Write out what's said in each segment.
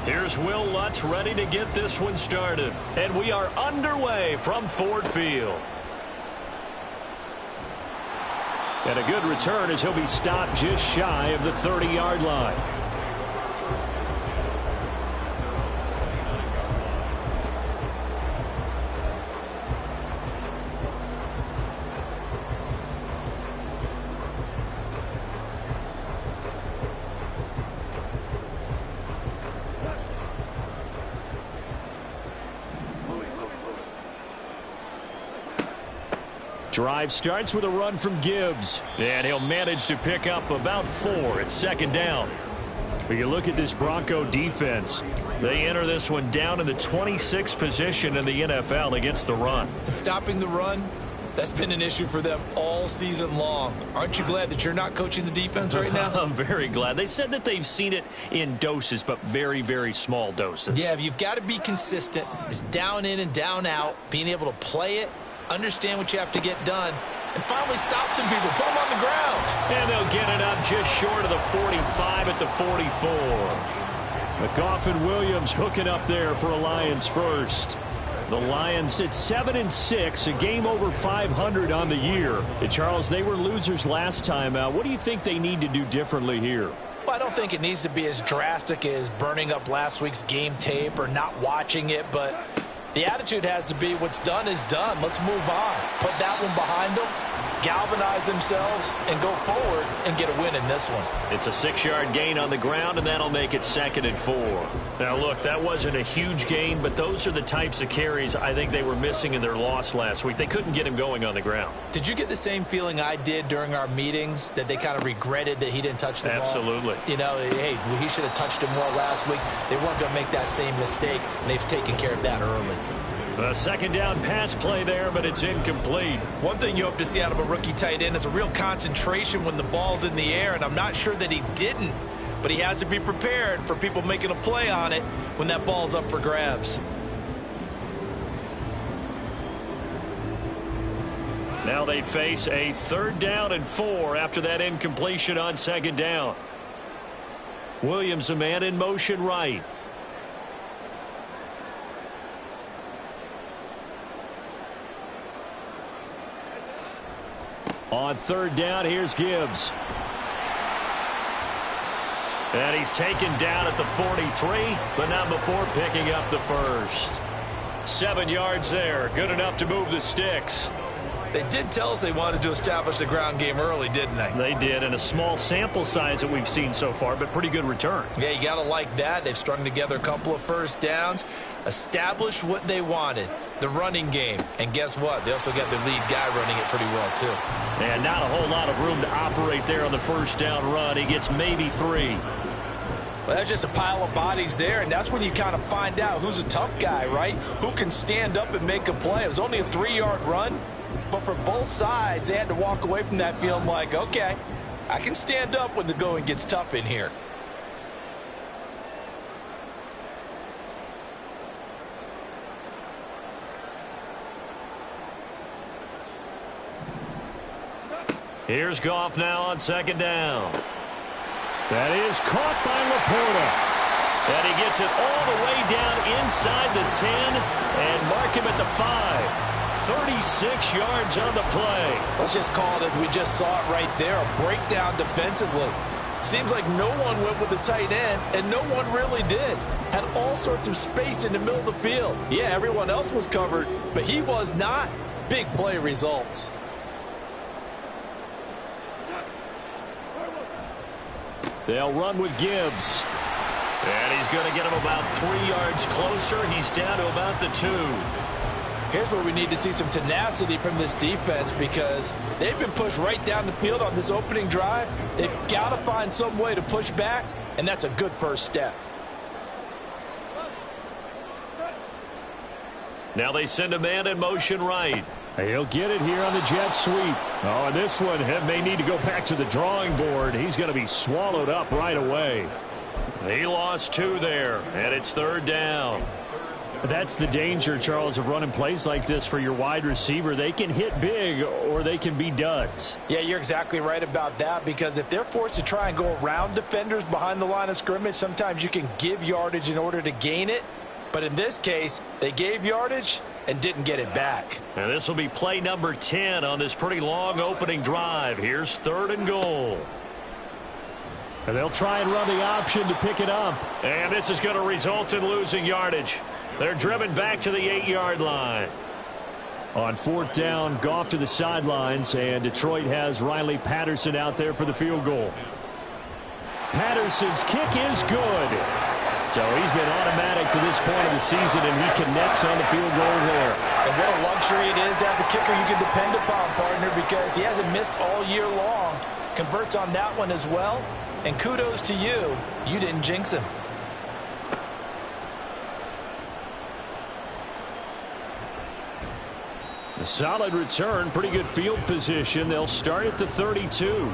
Here's Will Lutz ready to get this one started. And we are underway from Ford Field. And a good return as he'll be stopped just shy of the 30-yard line. Drive starts with a run from Gibbs. And he'll manage to pick up about 4. It's second down. But you look at this Bronco defense. They enter this one down in the 26th position in the NFL against the run. Stopping the run, that's been an issue for them all season long. Aren't you glad that you're not coaching the defense right now? I'm very glad. They said that they've seen it in doses, but very, very small doses. Yeah, you've got to be consistent. It's down in and down out, being able to play it, understand what you have to get done, and finally stop some people, put them on the ground. And they'll get it up just short of the 45 at the 44. McGough and Williams hooking up there for a Lions first. The Lions at 7-6, a game over 500 on the year. And Charles, they were losers last time out. What do you think they need to do differently here? Well, I don't think it needs to be as drastic as burning up last week's game tape or not watching it, but the attitude has to be what's done is done. Let's move on. Put that one behind them, galvanize themselves, and go forward and get a win in this one. It's a 6-yard gain on the ground, and that'll make it 2nd and 4. Now, look, that wasn't a huge gain, but those are the types of carries I think they were missing in their loss last week. They couldn't get him going on the ground. Did you get the same feeling I did during our meetings, that they kind of regretted that he didn't touch the ball? Absolutely. You know, hey, he should have touched it more last week. They weren't going to make that same mistake, and they've taken care of that early. A second down pass play there, but it's incomplete. One thing you hope to see out of a rookie tight end is a real concentration when the ball's in the air, and I'm not sure that he didn't, but he has to be prepared for people making a play on it when that ball's up for grabs. Now they face a 3rd down and 4 after that incompletion on 2nd down. Williams, a man in motion right. On 3rd down, here's Gibbs. And he's taken down at the 43, but not before picking up the first. 7 yards there, good enough to move the sticks. They did tell us they wanted to establish the ground game early, didn't they? They did, and a small sample size that we've seen so far, but pretty good return. Yeah, you got to like that. They've strung together a couple of first downs, established what they wanted, the running game. And guess what? They also got their lead guy running it pretty well, too. And not a whole lot of room to operate there on the first down run. He gets maybe 3. Well, that's just a pile of bodies there, and that's when you kind of find out who's a tough guy, right? Who can stand up and make a play. It was only a 3-yard run, but for both sides, they had to walk away from that feeling like, okay, I can stand up when the going gets tough in here. Here's Goff now on 2nd down. That is caught by Laporta. And he gets it all the way down inside the 10 and mark him at the 5. 36 yards on the play. Let's just call it as we just saw it right there, a breakdown defensively. Seems like no one went with the tight end, and no one really did. Had all sorts of space in the middle of the field. Yeah, everyone else was covered, but he was not. Big play results. They'll run with Gibbs. And he's going to get him about 3 yards closer. He's down to about the 2. Here's where we need to see some tenacity from this defense, because they've been pushed right down the field on this opening drive. They've got to find some way to push back, and that's a good first step. Now they send a man in motion right. He'll get it here on the jet sweep. Oh, and this one may need to go back to the drawing board. He's going to be swallowed up right away. He lost 2 there, and it's 3rd down. That's the danger, Charles, of running plays like this for your wide receiver. They can hit big or they can be duds. Yeah, you're exactly right about that, because if they're forced to try and go around defenders behind the line of scrimmage, sometimes you can give yardage in order to gain it. But in this case, they gave yardage and didn't get it back. And this will be play number 10 on this pretty long opening drive. Here's 3rd and goal. And they'll try and run the option to pick it up. And this is going to result in losing yardage. They're driven back to the 8-yard line. On 4th down, Goff to the sidelines, and Detroit has Riley Patterson out there for the field goal. Patterson's kick is good. So he's been automatic to this point of the season, and he connects on the field goal there. And what a luxury it is to have a kicker you can depend upon, partner, because he hasn't missed all year long. Converts on that one as well. And kudos to you. You didn't jinx him. A solid return, pretty good field position. They'll start at the 32.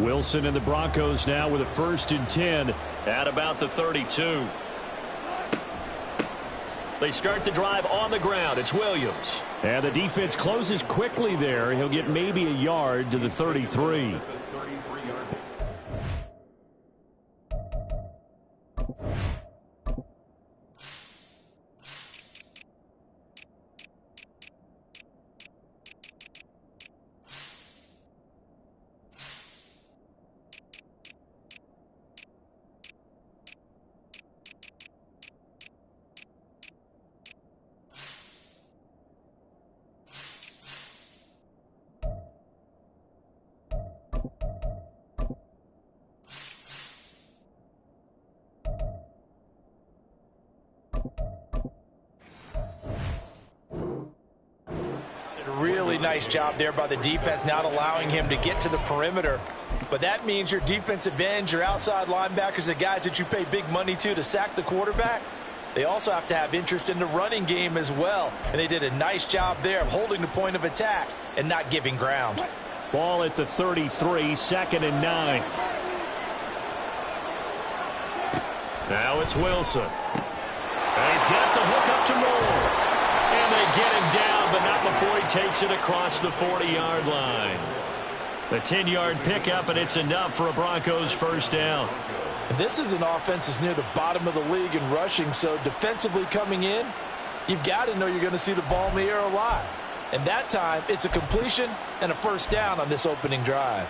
Wilson and the Broncos now with a 1st and 10 at about the 32. They start the drive on the ground. It's Williams. And the defense closes quickly there. He'll get maybe a yard to the 33. Really nice job there by the defense, not allowing him to get to the perimeter. But that means your defensive ends, your outside linebackers, the guys that you pay big money to sack the quarterback, they also have to have interest in the running game as well. And they did a nice job there of holding the point of attack and not giving ground. Ball at the 33, 2nd and 9. Now it's Wilson. And he's got the hook up to Moore. And they get him down, but not before he takes it across the 40-yard line. The 10-yard pickup, and it's enough for a Broncos 1st down. And this is an offense that's near the bottom of the league in rushing, so defensively coming in, you've got to know you're going to see the ball in the air a lot. And that time, it's a completion and a 1st down on this opening drive.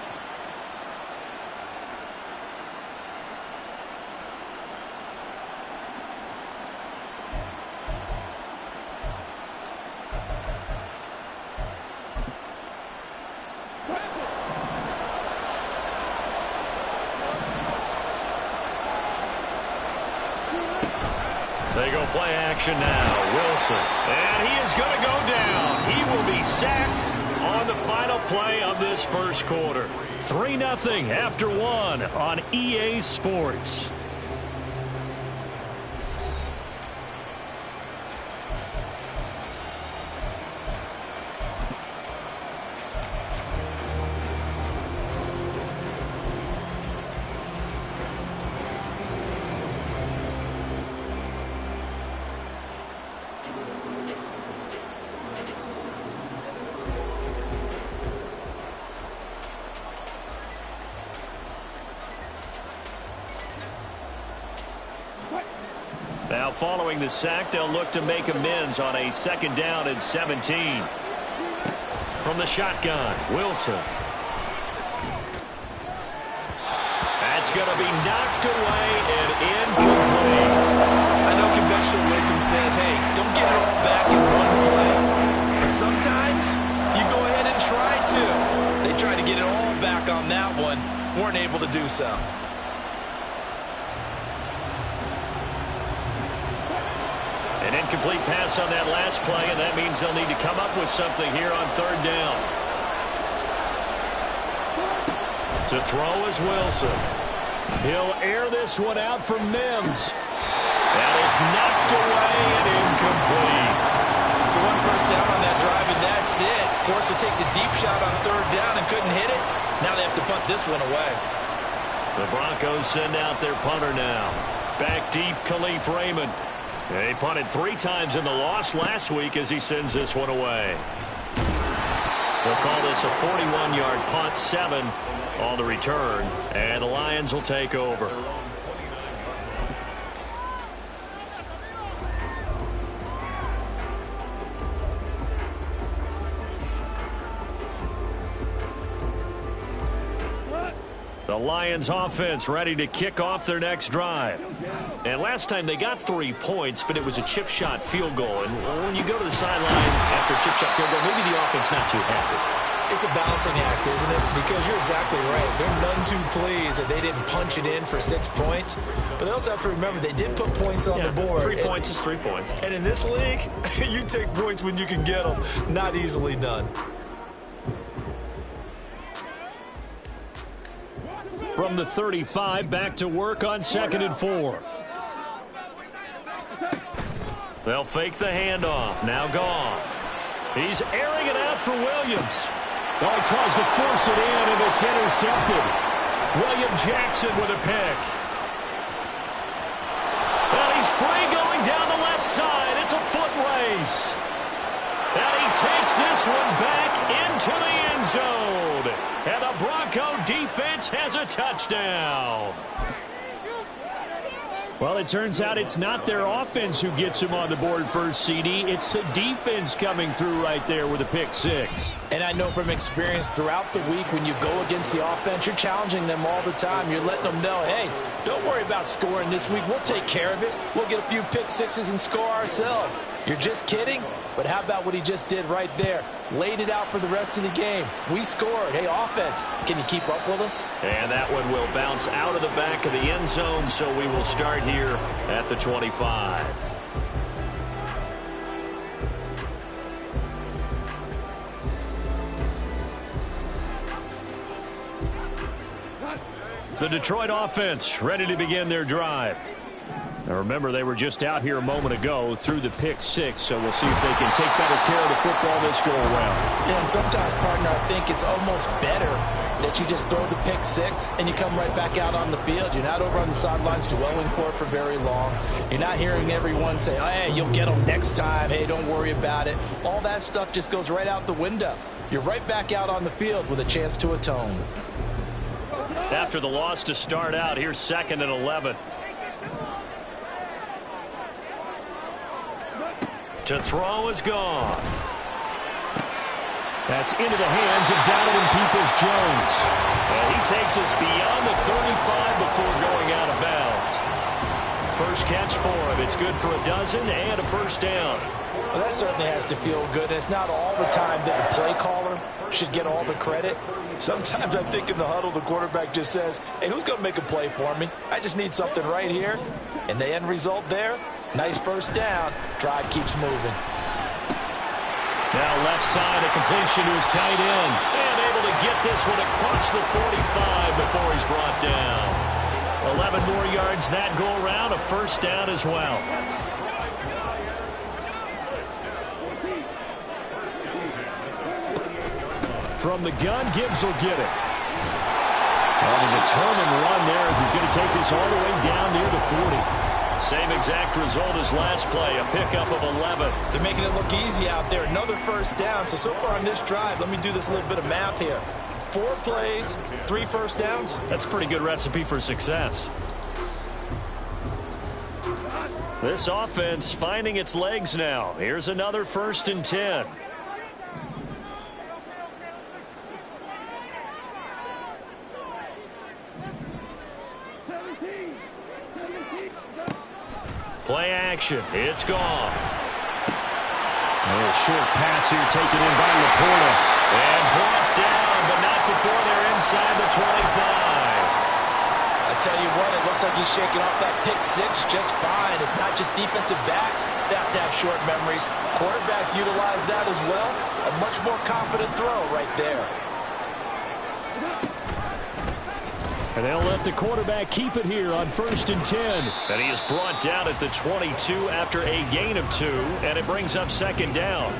They go play action now. Wilson. And he is going to go down. He will be sacked on the final play of this 1st quarter. 3-0 after 1 on EA Sports. Now following the sack, they'll look to make amends on a 2nd down and 17. From the shotgun, Wilson. That's going to be knocked away and incomplete. I know conventional wisdom says, hey, don't get it all back in one play. But sometimes you go ahead and try to. They tried to get it all back on that one, weren't able to do so. An incomplete pass on that last play, and that means they'll need to come up with something here on third down. To throw is Wilson. He'll air this one out for Mims. And it's knocked away and incomplete. So one first down on that drive, and that's it. Forced to take the deep shot on third down and couldn't hit it. Now they have to punt this one away. The Broncos send out their punter now. Back deep, Khalif Raymond. They punted 3 times in the loss last week as he sends this one away. They'll call this a 41-yard punt, 7 on the return, and the Lions will take over. The Lions offense ready to kick off their next drive. And last time they got 3 points, but it was a chip shot field goal. And when you go to the sideline after a chip shot field goal, maybe the offense not too happy. It's a balancing act, isn't it? Because you're exactly right. They're none too pleased that they didn't punch it in for 6 points. But they also have to remember they did put points on the board. 3 points is 3 points. And in this league, you take points when you can get them. Not easily done. From the 35, back to work on 2nd and 4. They'll fake the handoff. Now Goff. He's airing it out for Williams. Oh, he tries to force it in, and it's intercepted. William Jackson with a pick. And he's free going down the left side. It's a foot race. And he takes this one back into the end zone. And the Bronco defense has a touchdown. Well, it turns out it's not their offense who gets him on the board first, CD. It's the defense coming through right there with a pick 6. And I know from experience throughout the week when you go against the offense, you're challenging them all the time. You're letting them know, hey, don't worry about scoring this week. We'll take care of it. We'll get a few pick 6s and score ourselves. You're just kidding? But how about what he just did right there? Laid it out for the rest of the game. We scored. Hey, offense, can you keep up with us? And that one will bounce out of the back of the end zone, so we will start here at the 25. The Detroit offense ready to begin their drive. Now remember, they were just out here a moment ago through the pick 6, so we'll see if they can take better care of the football this go-around. Yeah, and sometimes, partner, I think it's almost better that you just throw the pick 6 and you come right back out on the field. You're not over on the sidelines dwelling for it for very long. You're not hearing everyone say, oh, hey, you'll get them next time. Hey, don't worry about it. All that stuff just goes right out the window. You're right back out on the field with a chance to atone. After the loss to start out, here's 2nd and 11. To throw is Goff. That's into the hands of Donovan Peoples-Jones. And he takes us beyond the 35 before going out of bounds. First catch for him. It's good for a dozen and a first down. Well, that certainly has to feel good. It's not all the time that the play caller should get all the credit. Sometimes I think in the huddle, the quarterback just says, hey, who's going to make a play for me? I just need something right here. And the end result there, nice first down. Drive keeps moving. Now left side, a completion to his tight end. And able to get this one across the 45 before he's brought down. 11 more yards that go around, a first down as well. From the gun, Gibbs will get it. On a determined run there as he's going to take this all the way down near the 40. Same exact result as last play, a pickup of 11. They're making it look easy out there. Another first down. So far on this drive, let me do this little bit of math here. 4 plays, 3 first downs. That's a pretty good recipe for success. This offense finding its legs now. Here's another 1st and 10. Play action. It's Goff. A little short pass here taken in by Laporta. And brought down, but not before they're inside the 25. I tell you what, it looks like he's shaking off that pick six just fine. It's not just defensive backs that have to have short memories. Quarterbacks utilize that as well. A much more confident throw right there. And they'll let the quarterback keep it here on 1st and 10. And he is brought down at the 22 after a gain of 2, and it brings up 2nd down.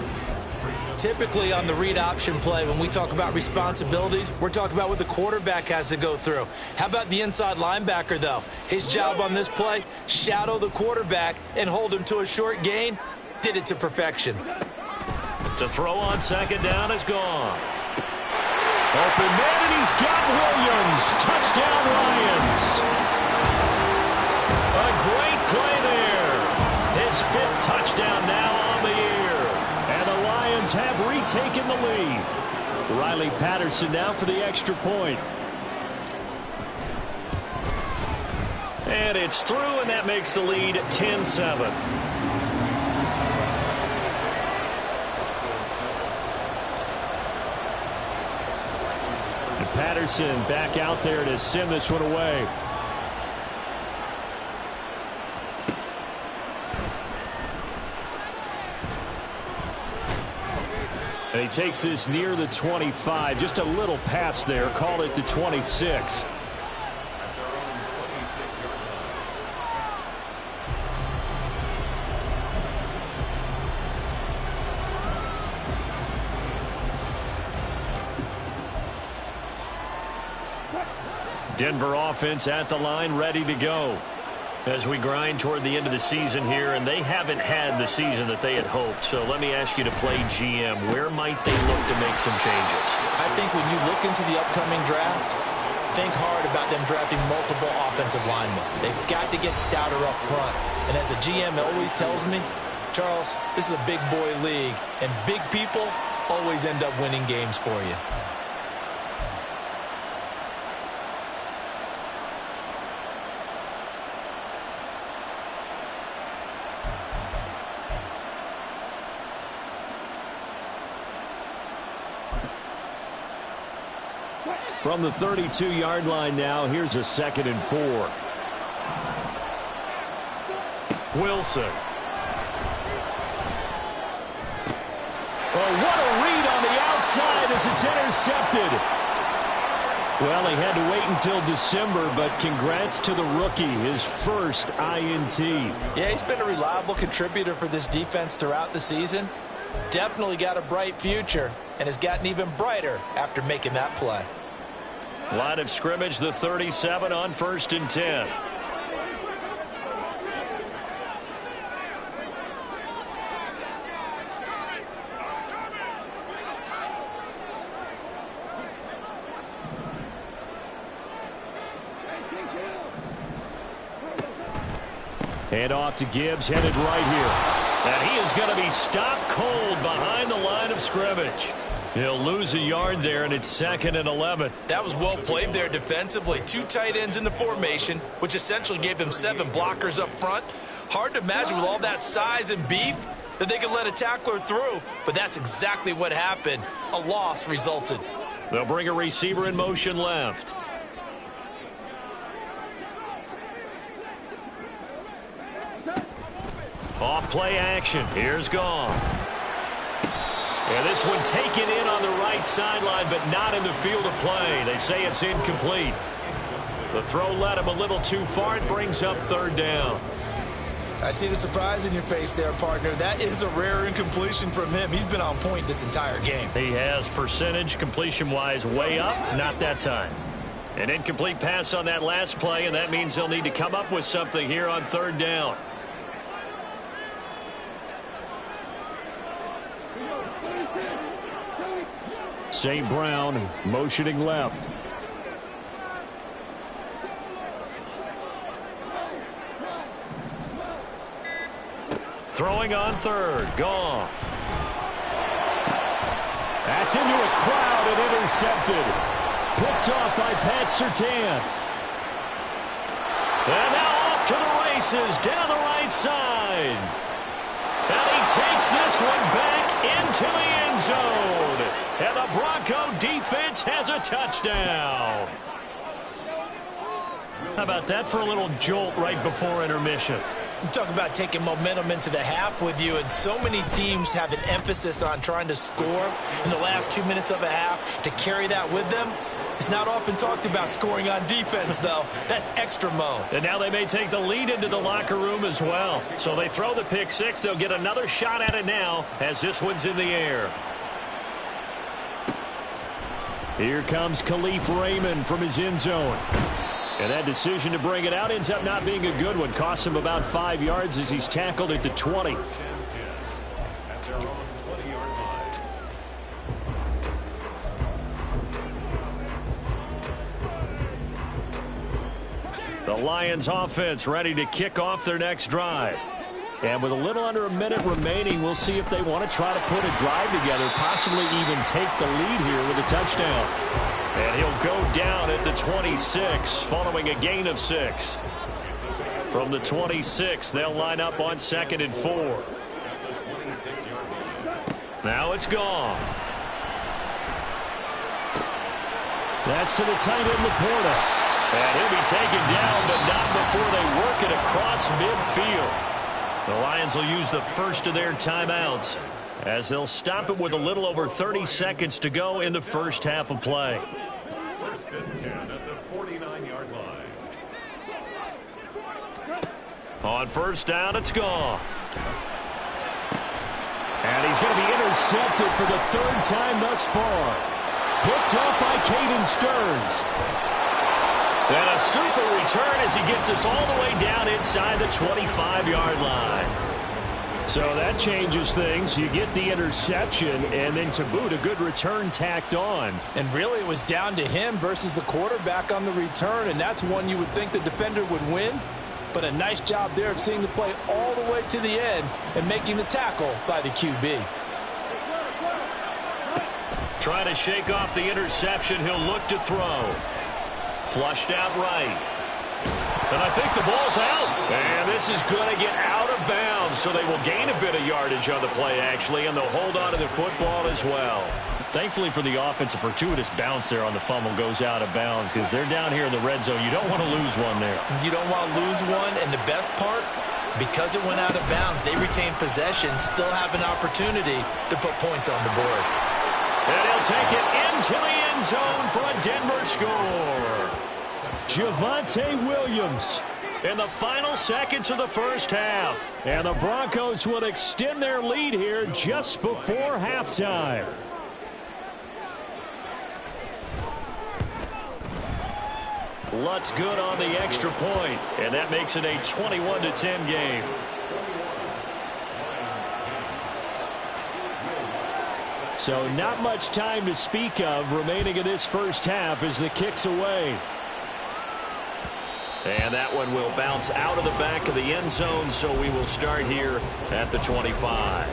Typically on the read option play, when we talk about responsibilities, we're talking about what the quarterback has to go through. How about the inside linebacker, though? His job on this play, shadow the quarterback and hold him to a short gain. Did it to perfection. To throw on 2nd down is gone. Open man, and he's got Williams. Touchdown, Lions. A great play there. His 5th touchdown now on the year. And the Lions have retaken the lead. Riley Patterson now for the extra point. And it's through, and that makes the lead 10-7. Patterson back out there to send this one away. And he takes this near the 25. Just a little pass there. Called it the 26. Denver offense at the line, ready to go as we grind toward the end of the season here, and they haven't had the season that they had hoped. So let me ask you to play GM. Where might they look to make some changes? I think when you look into the upcoming draft, think hard about them drafting multiple offensive linemen. They've got to get stouter up front. And as a GM always tells me, Charles, this is a big boy league, and big people always end up winning games for you. From the 32-yard line now, here's a 2nd and 4. Wilson. Oh, what a read on the outside as it's intercepted. Well, he had to wait until December, but congrats to the rookie, his first INT. Yeah, he's been a reliable contributor for this defense throughout the season. Definitely got a bright future and has gotten even brighter after making that play. Line of scrimmage, the 37 on 1st and 10. Hand off to Gibbs, headed right here. And he is going to be stopped cold behind the line of scrimmage. He'll lose a yard there, and it's 2nd and 11. That was well played there defensively. 2 tight ends in the formation, which essentially gave them 7 blockers up front. Hard to imagine with all that size and beef that they could let a tackler through, but that's exactly what happened. A loss resulted. They'll bring a receiver in motion left. Off play action. Here's Goff. And this one taken in on the right sideline, but not in the field of play. They say it's incomplete. The throw led him a little too far. It brings up 3rd down. I see the surprise in your face there, partner. That is a rare incompletion from him. He's been on point this entire game. He has percentage completion-wise way up. Not that time. An incomplete pass on that last play, and that means they'll need to come up with something here on 3rd down. St. Brown motioning left. Throwing on 3rd. Goff. That's into a crowd and intercepted. Picked off by Pat Surtain. And now off to the races down the right side. And he takes this one back into the end zone. And the Bronco defense has a touchdown. How about that for a little jolt right before intermission? You talk about taking momentum into the half with you, and so many teams have an emphasis on trying to score in the last 2 minutes of a half to carry that with them. It's not often talked about scoring on defense, though. That's extra mode. And now they may take the lead into the locker room as well. So they throw the pick six. They'll get another shot at it now as this one's in the air. Here comes Khalif Raymond from his end zone. And that decision to bring it out ends up not being a good one. Costs him about 5 yards as he's tackled at the 20. The Lions offense ready to kick off their next drive. And with a little under a minute remaining, we'll see if they want to try to put a drive together, possibly even take the lead here with a touchdown. And he'll go down at the 26 following a gain of 6. From the 26, they'll line up on 2nd and 4. Now it's gone. That's to the tight end, Laporta. And he'll be taken down, but not before they work it across midfield. The Lions will use the first of their timeouts as they'll stop it with a little over 30 seconds to go in the first half of play. 1st and 10 at the 49-yard line. On first down, it's gone. And he's going to be intercepted for the 3rd time thus far. Picked up by Caden Stearns. And a super return as he gets us all the way down inside the 25-yard line. So that changes things. You get the interception, and then to boot, a good return tacked on. And really, it was down to him versus the quarterback on the return, and that's one you would think the defender would win. But a nice job there of seeing the play all the way to the end and making the tackle by the QB. Trying to shake off the interception. He'll look to throw. Flushed out right. And I think the ball's out. And this is going to get out of bounds, so they will gain a bit of yardage on the play, actually, and they'll hold on to the football as well. Thankfully for the offense, a fortuitous bounce there on the fumble goes out of bounds because they're down here in the red zone. You don't want to lose one there. You don't want to lose one, and the best part, because it went out of bounds, they retain possession, still have an opportunity to put points on the board. And he'll take it into the end zone for a Denver score. Javonte Williams in the final seconds of the first half. And the Broncos will extend their lead here just before halftime. Lutz good on the extra point, and that makes it a 21-10 game. So not much time to speak of remaining in this first half as the kick's away. And that one will bounce out of the back of the end zone, so we will start here at the 25.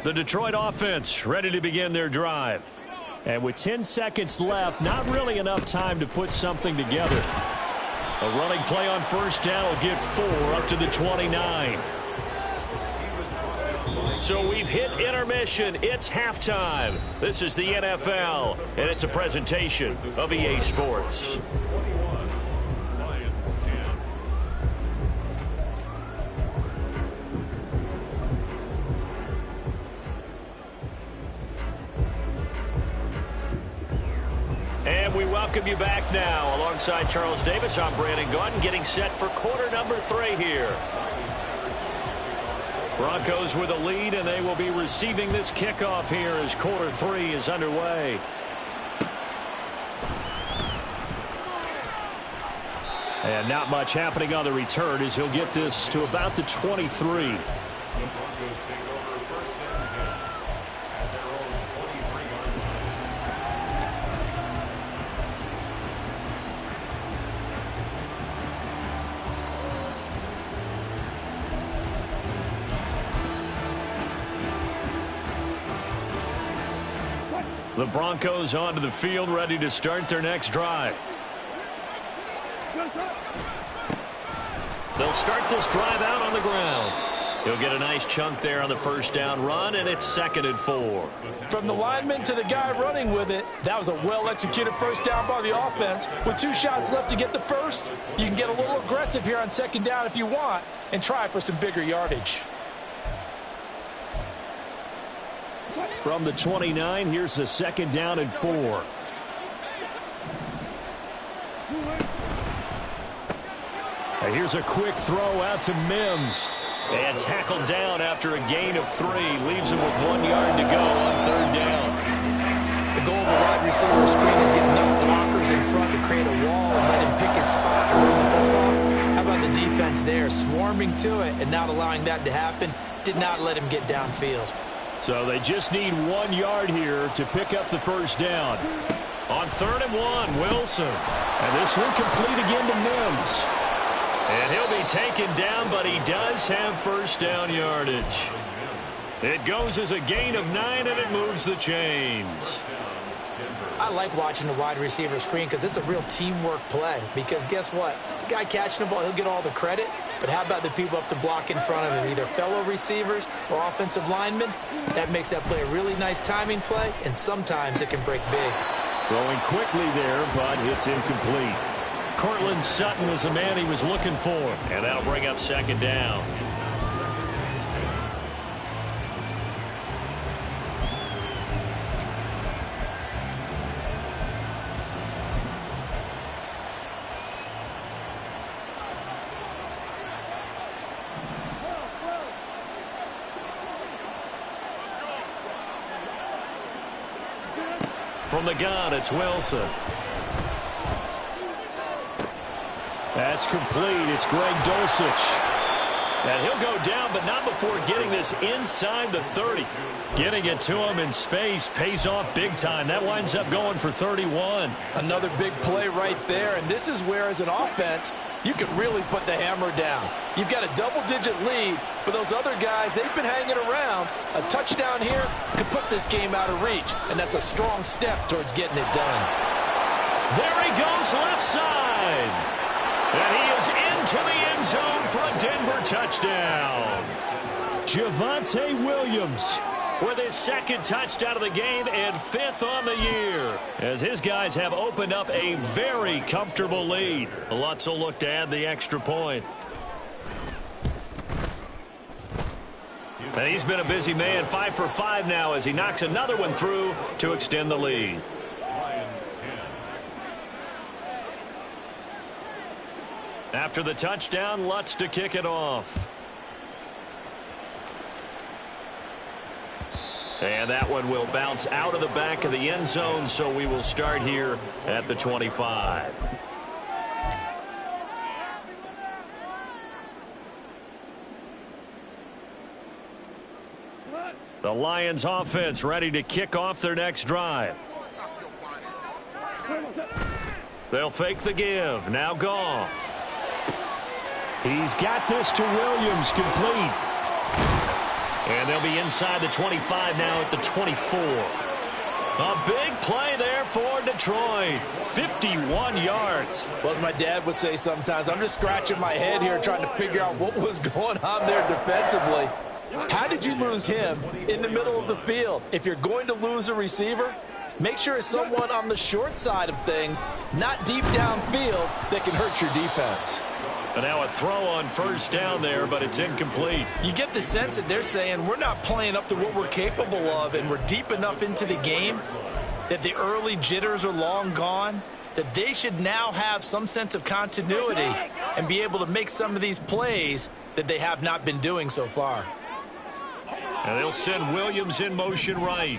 The Detroit offense ready to begin their drive. And with 10 seconds left, not really enough time to put something together. A running play on first down will get 4 up to the 29. So we've hit intermission. It's halftime. This is the NFL, and it's a presentation of EA Sports. And we welcome you back now. Alongside Charles Davis, I'm Brandon Gaudin, getting set for quarter number 3 here. Broncos with a lead, and they will be receiving this kickoff here as quarter 3 is underway. And not much happening on the return as he'll get this to about the 23. The Broncos onto the field, ready to start their next drive. They'll start this drive out on the ground. He'll get a nice chunk there on the first down run, and it's 2nd and 4. From the lineman to the guy running with it, that was a well-executed first down by the offense. With 2 shots left to get the first, you can get a little aggressive here on 2nd down if you want and try for some bigger yardage. From the 29, here's the 2nd down and 4. And here's a quick throw out to Mims. And tackled down after a gain of 3. Leaves him with 1 yard to go on 3rd down. The goal of a wide receiver screen is get enough blockers in front to create a wall and let him pick his spot and run the football. How about the defense there, swarming to it and not allowing that to happen? Did not let him get downfield. So they just need 1 yard here to pick up the first down. On 3rd and 1, Wilson. And this one complete again to Mims. And he'll be taken down, but he does have first down yardage. It goes as a gain of 9, and it moves the chains. I like watching the wide receiver screen because it's a real teamwork play. Because guess what? The guy catching the ball, he'll get all the credit. But how about the people up to block in front of him, either fellow receivers or offensive linemen? That makes that play a really nice timing play, and sometimes it can break big. Throwing quickly there, but it's incomplete. Cortland Sutton was the man he was looking for. And that'll bring up 2nd down. From the gun, it's Wilson. That's complete. It's Greg Dulcich. And he'll go down, but not before getting this inside the 30. Getting it to him in space pays off big time. That winds up going for 31. Another big play right there, and this is where, as an offense, you can really put the hammer down. You've got a double-digit lead, but those other guys, they've been hanging around. A touchdown here could put this game out of reach, and that's a strong step towards getting it done. There he goes left side. And he is into the end zone for a Denver touchdown. Javonte Williams with his 2nd touchdown of the game and 5th on the year, as his guys have opened up a very comfortable lead. Lutz will look to add the extra point. And he's been a busy man, 5 for 5 now as he knocks another one through to extend the lead. After the touchdown, Lutz to kick it off. And that one will bounce out of the back of the end zone, so we will start here at the 25. The Lions offense ready to kick off their next drive. They'll fake the give. Now Goff. He's got this to Williams, complete. And they'll be inside the 25 now at the 24. A big play there for Detroit. 51 yards. Well, as my dad would say sometimes, I'm just scratching my head here trying to figure out what was going on there defensively. How did you lose him in the middle of the field? If you're going to lose a receiver, make sure it's someone on the short side of things, not deep downfield, that can hurt your defense. And now a throw on first down there, but it's incomplete. You get the sense that they're saying we're not playing up to what we're capable of, and we're deep enough into the game that the early jitters are long gone, that they should now have some sense of continuity and be able to make some of these plays that they have not been doing so far. And they'll send Williams in motion right.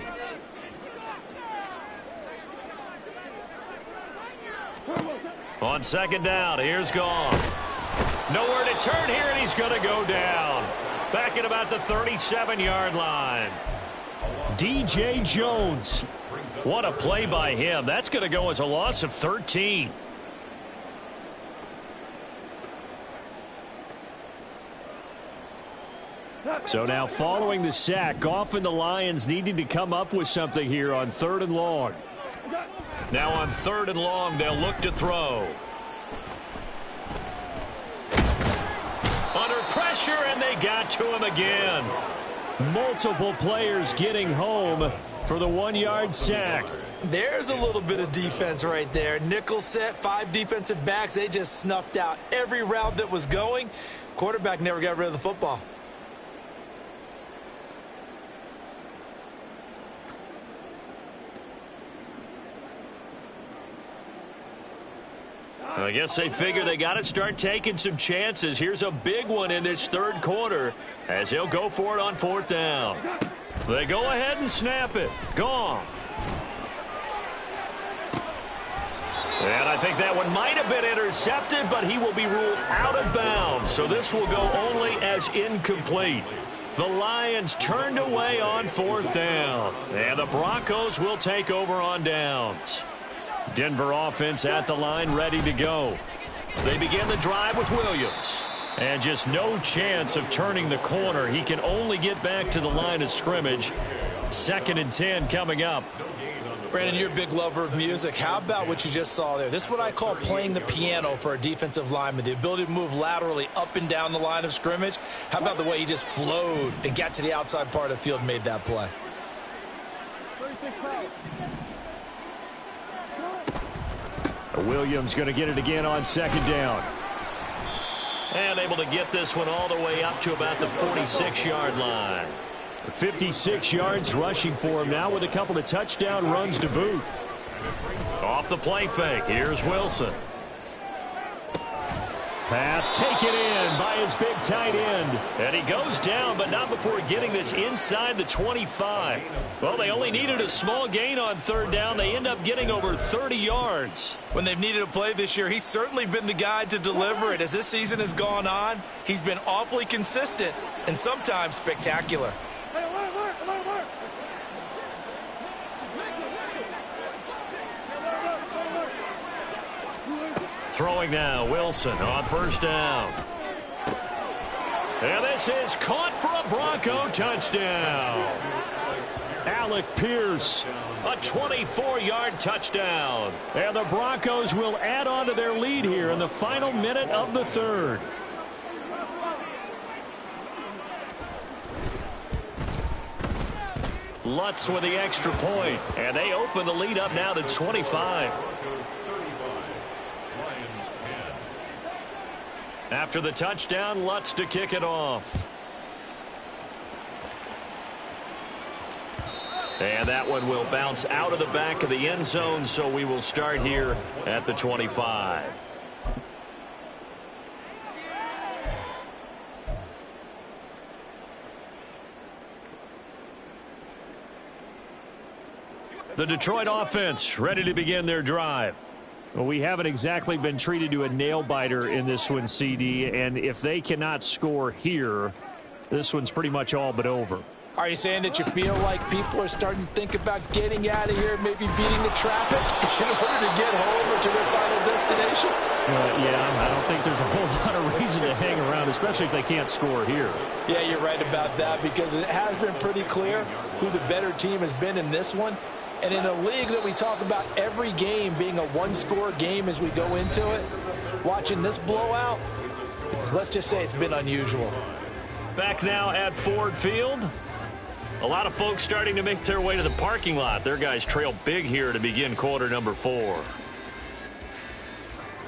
On 2nd down, here's Goff. Nowhere to turn here, and he's going to go down. Back at about the 37-yard line. DJ Jones. What a play by him. That's going to go as a loss of 13. So now following the sack, Goff and the Lions needing to come up with something here on 3rd and long. Now on 3rd and long, they'll look to throw. Under pressure, and they got to him again. Multiple players getting home for the 1-yard sack. There's a little bit of defense right there. Nickel set, 5 defensive backs. They just snuffed out every route that was going. Quarterback never got rid of the football. I guess they figure they got to start taking some chances. Here's a big one in this third quarter as he'll go for it on 4th down. They go ahead and snap it. Goff. And I think that one might have been intercepted, but he will be ruled out of bounds. So this will go only as incomplete. The Lions turned away on 4th down. And the Broncos will take over on downs. Denver offense at the line, ready to go. They begin the drive with Williams. And just no chance of turning the corner. He can only get back to the line of scrimmage. 2nd and 10 coming up. Brandon, you're a big lover of music. How about what you just saw there? This is what I call playing the piano for a defensive lineman. The ability to move laterally up and down the line of scrimmage. How about the way he just flowed and got to the outside part of the field and made that play? Williams going to get it again on 2nd down. And able to get this one all the way up to about the 46-yard line. 56 yards rushing for him now with a couple of touchdown runs to boot. Off the play fake, here's Wilson. Pass taken in by his big tight end. And he goes down, but not before getting this inside the 25. Well, they only needed a small gain on 3rd down. They end up getting over 30 yards. When they've needed a play this year, he's certainly been the guy to deliver it. As this season has gone on, he's been awfully consistent and sometimes spectacular. Throwing now, Wilson on 1st down. And this is caught for a Bronco touchdown. Alec Pierce, a 24-yard touchdown. And the Broncos will add on to their lead here in the final minute of the 3rd. Lutz with the extra point, and they open the lead up now to 25. After the touchdown, Lutz to kick it off. And that one will bounce out of the back of the end zone, so we will start here at the 25. The Detroit offense ready to begin their drive. Well, we haven't exactly been treated to a nail-biter in this one, CD, and if they cannot score here, this one's pretty much all but over. Are you saying that you feel like people are starting to think about getting out of here, maybe beating the traffic in order to get home or to their final destination? Yeah, I don't think there's a whole lot of reason to hang around, especially if they can't score here. Yeah, you're right about that, because it has been pretty clear who the better team has been in this one. And in a league that we talk about every game being a one-score game as we go into it, watching this blowout, let's just say it's been unusual. Back now at Ford Field. A lot of folks starting to make their way to the parking lot. Their guys trail big here to begin quarter number 4. Here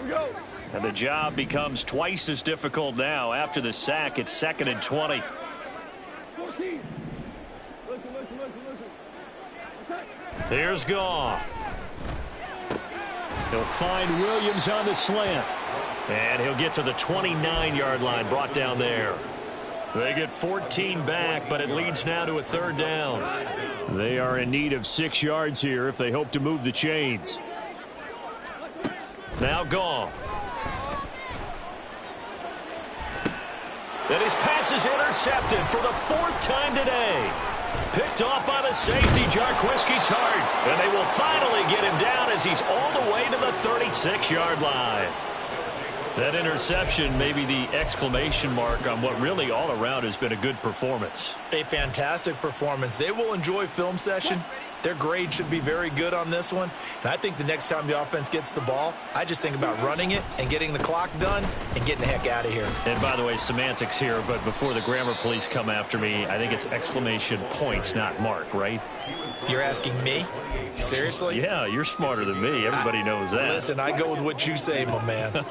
we go. And the job becomes twice as difficult now. After the sack, it's 2nd and 20. 14. Listen. Here's Goff. He'll find Williams on the slant. And he'll get to the 29-yard line, brought down there. They get 14 back, but it leads now to a 3rd down. They are in need of 6 yards here if they hope to move the chains. Now Goff. And his pass is intercepted for the 4th time today. Picked off by the safety, Jarquiski Tart. And they will finally get him down as he's all the way to the 36-yard line. That interception may be the exclamation mark on what really all around has been a good performance. A fantastic performance. They will enjoy film session Their grade should be very good on this one. And I think the next time the offense gets the ball, I just think about running it and getting the clock done and getting the heck out of here. And by the way, semantics here, but before the grammar police come after me, I think it's exclamation point, not mark, right? You're asking me? Seriously? Yeah, you're smarter than me. Everybody knows that. Listen, I go with what you say, my man.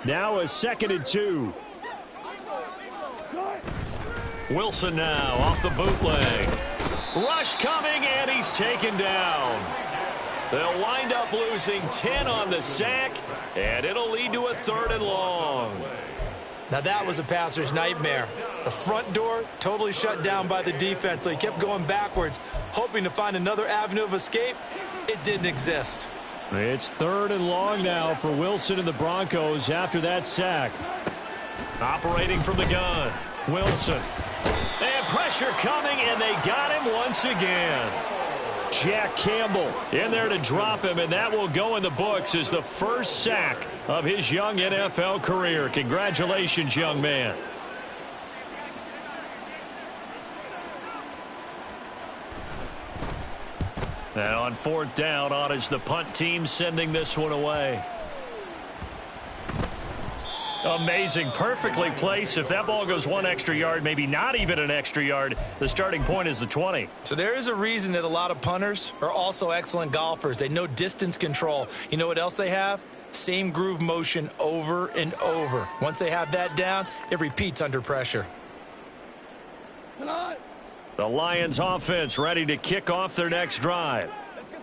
Now a 2nd and 2. Wilson now off the bootleg. Rush coming, and he's taken down. They'll wind up losing 10 on the sack, and it'll lead to a 3rd and long. Now that was a passer's nightmare. The front door totally shut down by the defense, so he kept going backwards, hoping to find another avenue of escape. It didn't exist. It's 3rd and long now for Wilson and the Broncos after that sack. Operating from the gun, Wilson. And pressure coming, and they got him once again. Jack Campbell in there to drop him, and that will go in the books as the first sack of his young NFL career. Congratulations, young man. And on 4th down, on is the punt team sending this one away. Amazing, perfectly placed. If that ball goes 1 extra yard, maybe not even an extra yard, the starting point is the 20. So there is a reason that a lot of punters are also excellent golfers. They know distance control. You know what else they have? Same groove motion over and over. Once they have that down, it repeats under pressure. The Lions offense ready to kick off their next drive.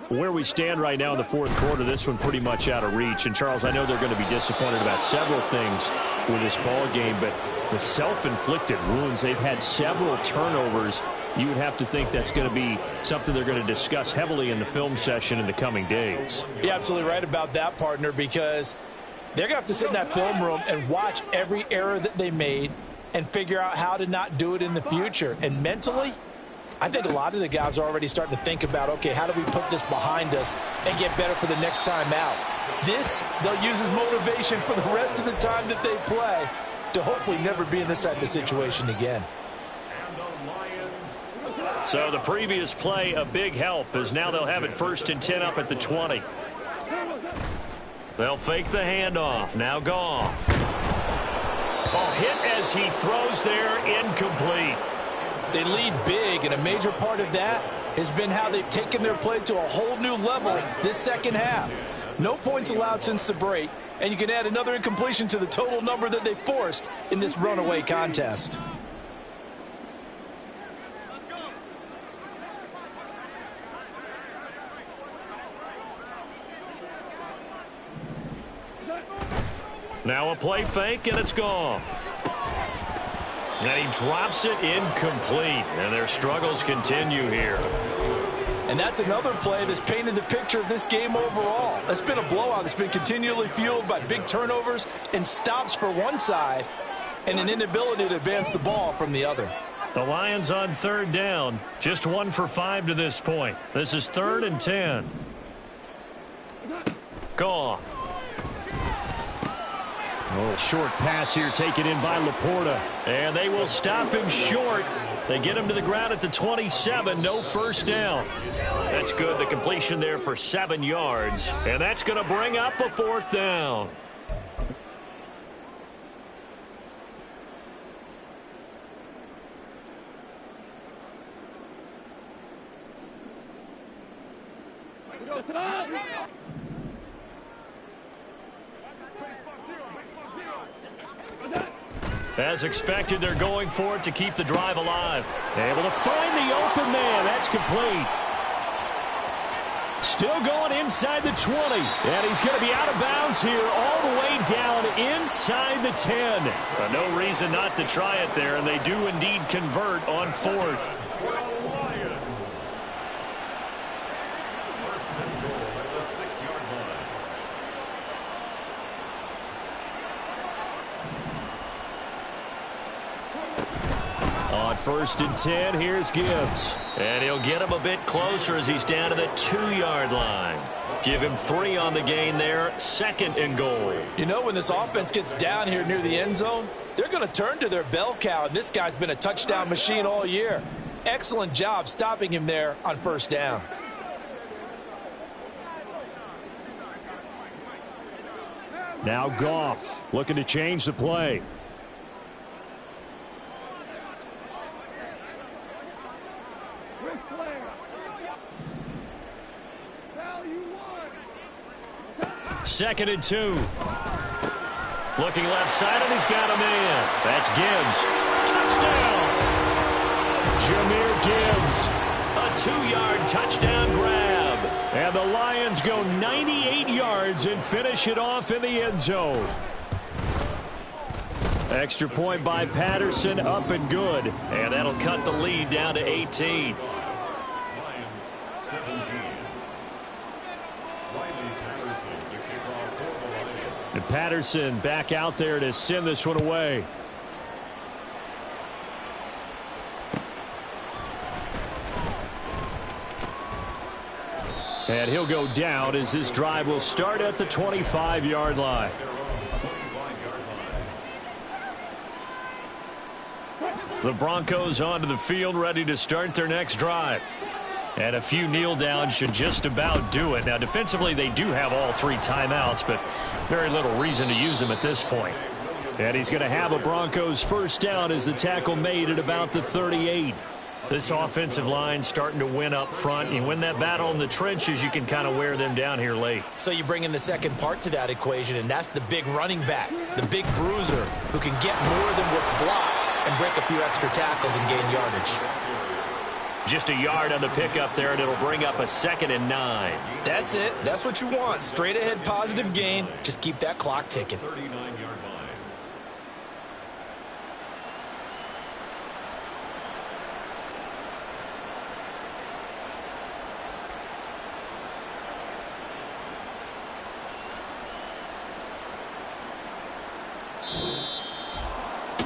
Where we stand right now in the 4th quarter, this one pretty much out of reach. And, Charles, I know they're going to be disappointed about several things with this ball game, but the self-inflicted wounds, they've had several turnovers. You would have to think that's going to be something they're going to discuss heavily in the film session in the coming days. You're absolutely right about that, partner, because they're going to have to sit in that film room and watch every error that they made and figure out how to not do it in the future. And mentally, I think a lot of the guys are already starting to think about, okay, how do we put this behind us and get better for the next time out? This, they'll use as motivation for the rest of the time that they play to hopefully never be in this type of situation again. So the previous play, a big help, as now they'll have it 1st and 10 up at the 20. They'll fake the handoff. Now Goff. A hit as he throws there, incomplete. They lead big, and a major part of that has been how they've taken their play to a whole new level this second half. No points allowed since the break, and you can add another incompletion to the total number that they forced in this runaway contest. Now a play fake, and it's gone. And he drops it incomplete, and their struggles continue here. And that's another play that's painted the picture of this game overall. It's been a blowout. It's been continually fueled by big turnovers and stops for one side and an inability to advance the ball from the other. The Lions on 3rd down, just 1 for 5 to this point. This is 3rd and 10. Gone. A little short pass here taken in by Laporta. And they will stop him short. They get him to the ground at the 27. No first down. That's good. The completion there for 7 yards. And that's going to bring up a 4th down. As expected, they're going for it to keep the drive alive. Able to find the open man. That's complete. Still going inside the 20. And he's going to be out of bounds here all the way down inside the 10. But no reason not to try it there, and they do indeed convert on 4th. On 1st and 10, here's Gibbs. And he'll get him a bit closer as he's down to the 2-yard line. Give him 3 on the gain there, 2nd and goal. You know, when this offense gets down here near the end zone, they're going to turn to their bell cow, and this guy's been a touchdown machine all year. Excellent job stopping him there on 1st down. Now Goff looking to change the play. Second and 2. Looking left side, and he's got a man. That's Gibbs. Touchdown! Jahmyr Gibbs. A 2-yard touchdown grab. And the Lions go 98 yards and finish it off in the end zone. Extra point by Patterson, up and good. And that'll cut the lead down to 18. Lions 17. And Patterson back out there to send this one away. And he'll go down as this drive will start at the 25-yard line. The Broncos onto the field, ready to start their next drive. And a few kneel downs should just about do it. Now, defensively, they do have all 3 timeouts, but very little reason to use them at this point. And he's going to have a Broncos first down as the tackle made at about the 38. This offensive line starting to win up front. You win that battle in the trenches, you can kind of wear them down here late. So you bring in the second part to that equation, and that's the big running back, the big bruiser, who can get more than what's blocked and break a few extra tackles and gain yardage. Just a yard on the pickup there, and it'll bring up a 2nd and 9. That's it. That's what you want. Straight ahead positive gain. Just keep that clock ticking. 39